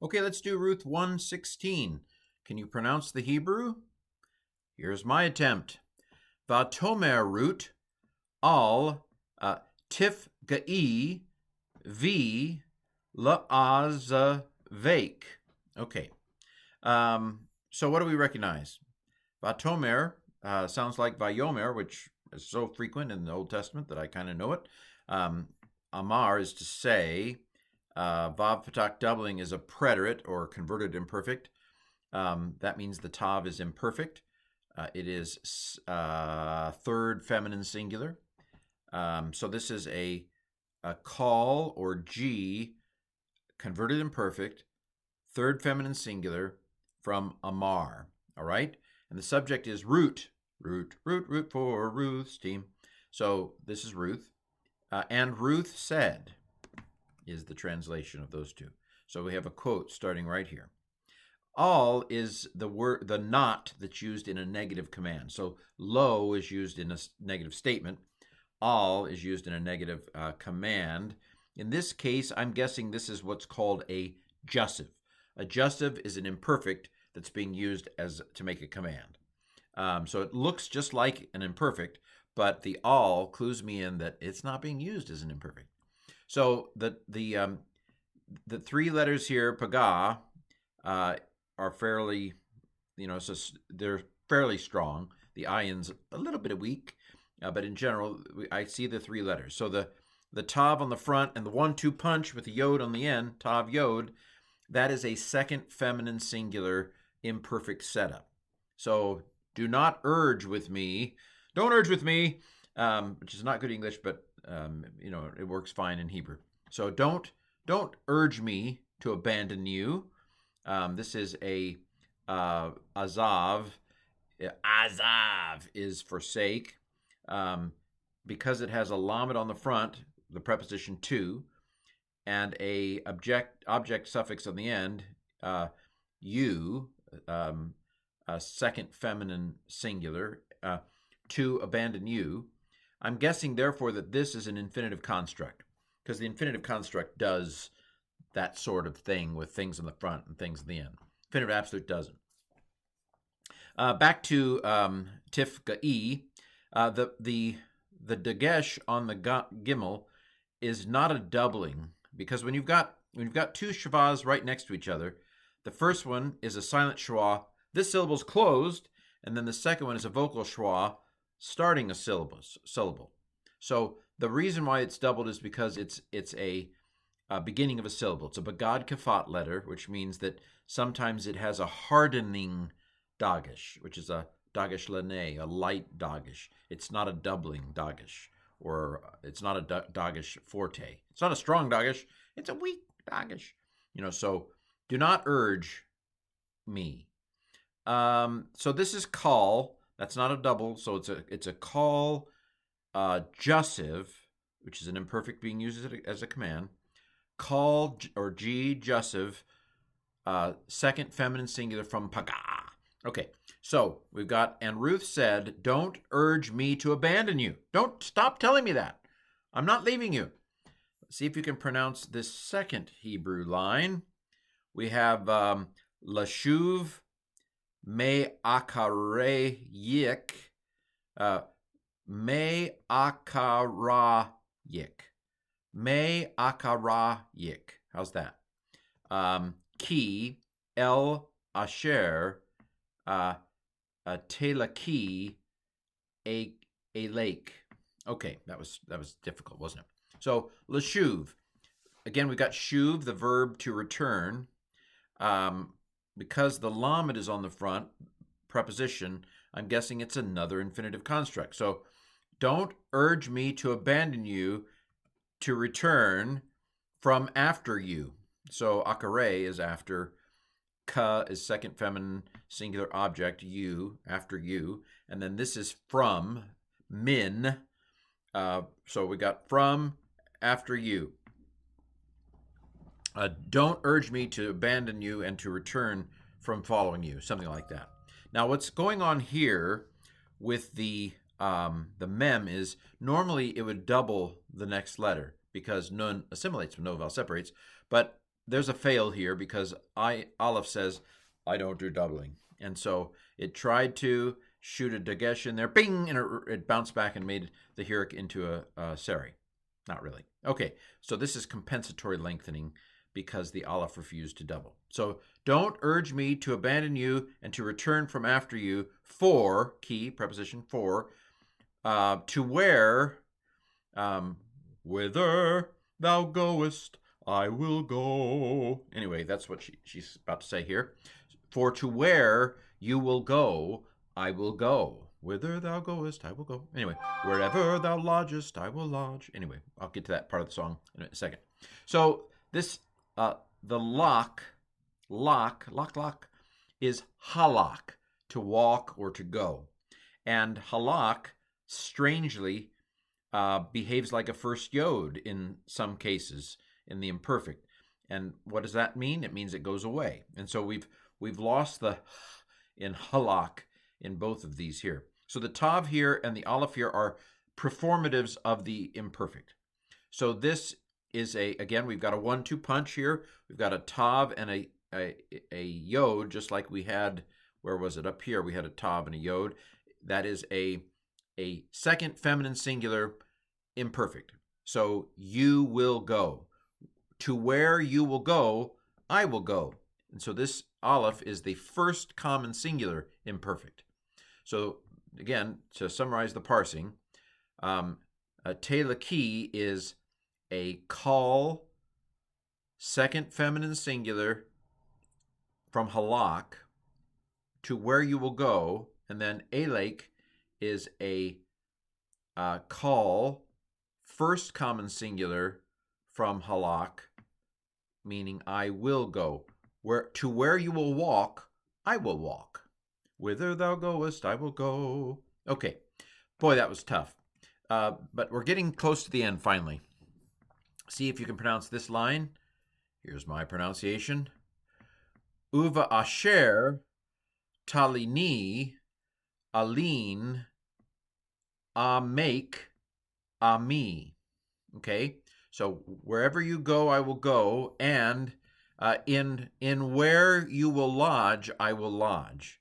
Okay, let's do Ruth 1:16. Can you pronounce the Hebrew? Here's my attempt. Vatomer Ruth al tifgai v laazavek. Okay. So what do we recognize? Vatomer sounds like Vayomer, which is so frequent in the Old Testament that I kind of know it. Amar is to say. Vav patak doubling is a preterite or converted imperfect. That means the tav is imperfect. It is third feminine singular. So this is a call or G, converted imperfect, third feminine singular from Amar. All right? And the subject is root. Root for Ruth's team. So this is Ruth. And Ruth said is the translation of those two. So we have a quote starting right here. All is the word, the not that's used in a negative command. So lo is used in a negative statement. All is used in a negative command. In this case, I'm guessing this is what's called a jussive. A jussive is an imperfect that's being used as to make a command. So it looks just like an imperfect, but the all clues me in that it's not being used as an imperfect. So the three letters here, paga, are fairly, so they're fairly strong. The ayin's a little bit weak, but in general, I see the three letters. So the tav on the front and the 1-2 punch with the yod on the end, tav yod, that is a second feminine singular imperfect setup. So do not urge with me. Don't urge with me, which is not good English, but it works fine in Hebrew. So don't urge me to abandon you. This is a azav. Azav is forsake. Because it has a lamed on the front, the preposition to, and a object suffix on the end, you, a second feminine singular, to abandon you. I'm guessing, therefore, that this is an infinitive construct, because the infinitive construct does that sort of thing with things in the front and things in the end. Infinitive absolute doesn't. Back to tifga'i, the dagesh on the gimel is not a doubling, because when you've got two shavas right next to each other, the first one is a silent schwa. This syllable's closed, and then the second one is a vocal schwa starting a syllable. So the reason why it's doubled is because it's a beginning of a syllable. It's a bagad kafat letter, which means that sometimes it has a hardening dagesh, which is a dagesh lene, a light dagesh. It's not a doubling dagesh, or it's not a dagesh forte. It's not a strong dagesh. It's a weak dagesh. So do not urge me. So this is call. That's not a double. So it's a call jussive, which is an imperfect being used as a command. Call or G jussive, second feminine singular from paga. Okay, so we've got, and Ruth said, don't urge me to abandon you. Don't stop telling me that. I'm not leaving you. Let's see if you can pronounce this second Hebrew line. We have lashuv me akarayik, me akarayik. Me akarayik. How's that? Ki el asher telaki a lake. Okay, that was difficult, wasn't it? So lashuv. Again, we've got shuv, the verb to return. Because the lamed is on the front, preposition, I'm guessing it's another infinitive construct. So don't urge me to abandon you, to return from after you. So akare is after, ka is second feminine singular object, you, after you, and then this is from, min. So we got from, after you. Don't urge me to abandon you and to return from following you, something like that. Now, what's going on here with the mem is normally it would double the next letter because nun assimilates when no vowel separates, but there's a fail here because Aleph says, I don't do doubling. And so it tried to shoot a dagesh in there, bing, and it bounced back and made the Hirik into a seri. Not really. Okay, so this is compensatory lengthening because the Aleph refused to double. So don't urge me to abandon you and to return from after you for, key, preposition for, to where, whither thou goest, I will go. Anyway, that's what she's about to say here. For to where you will go, I will go. Whither thou goest, I will go. Anyway, wherever thou lodgest, I will lodge. Anyway, I'll get to that part of the song in a second. So this, the lock, is halak, to walk or to go. And halak, strangely, behaves like a first yod in some cases, in the imperfect. And what does that mean? It means it goes away. And so we've lost the in halak in both of these here. So the tav here and the aleph here are performatives of the imperfect. So this is again, we've got a 1-2 punch here. We've got a tav and a yod, just like we had, where was it? Up here, we had a tav and a yod. That is a second feminine singular imperfect. So you will go. To where you will go, I will go. And so this aleph is the first common singular imperfect. So again, to summarize the parsing, telaki is a call, second feminine singular from halak, to where you will go, and then elek is a call, first common singular from halak, meaning I will go. To where you will walk, I will walk. Whither thou goest, I will go. Okay. Boy, that was tough. But we're getting close to the end finally. See if you can pronounce this line. Here's my pronunciation. Uva asher talini alin amek ami. Okay? So wherever you go, I will go, and in where you will lodge, I will lodge.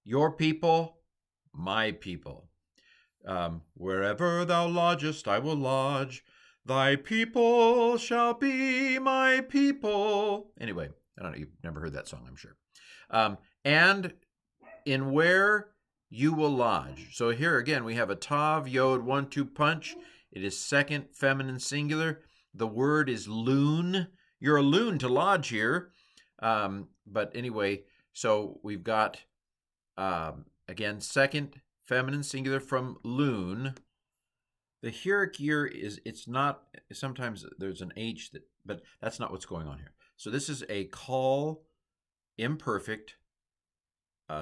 Your people, my people. Wherever thou lodgest, I will lodge. Thy people shall be my people. Anyway, I don't know, you've never heard that song, I'm sure. And in where you will lodge. So here again, we have a tav, yod, 1-2 punch. It is second feminine singular. The word is loon. You're a loon to lodge here. But anyway, so we've got, again, second feminine singular from loon. The Hirik here it's not, sometimes there's an H, but that's not what's going on here. So this is a call imperfect,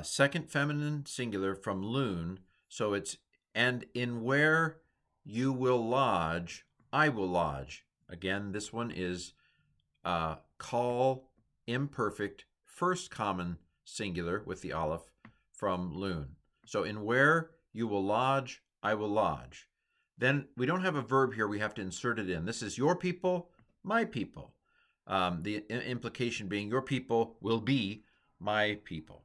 second feminine singular from loon. So it's, and in where you will lodge, I will lodge. Again, this one is call imperfect, first common singular with the aleph from loon. So in where you will lodge, I will lodge. Then we don't have a verb here. We have to insert it in. This is your people, my people. The implication being your people will be my people.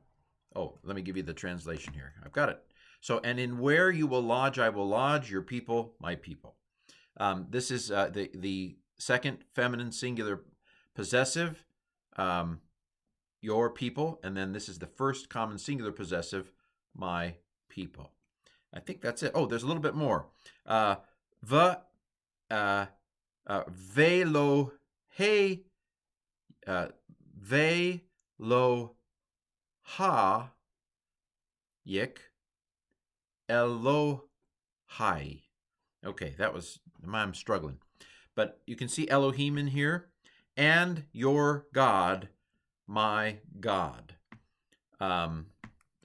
Oh, let me give you the translation here. I've got it. So, and in where you will lodge, I will lodge, your people, my people. This is the second feminine singular possessive, your people, and then this is the first common singular possessive, my people. I think that's it. Oh, there's a little bit more. Velo he velo ha yik Elohai. Okay, that was, I'm struggling. But you can see Elohim in here. And your God, my God.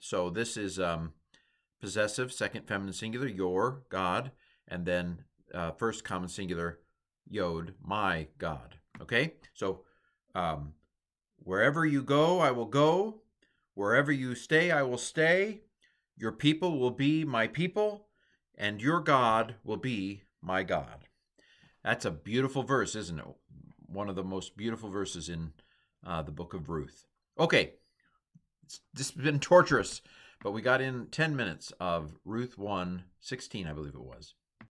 So this is possessive, second feminine singular, your God. And then first common singular, yod, my God. Okay? So wherever you go, I will go. Wherever you stay, I will stay. Your people will be my people, and your God will be my God. That's a beautiful verse, isn't it? one of the most beautiful verses in the book of Ruth. Okay, this has been torturous, but we got in 10 minutes of Ruth 1:16, I believe it was.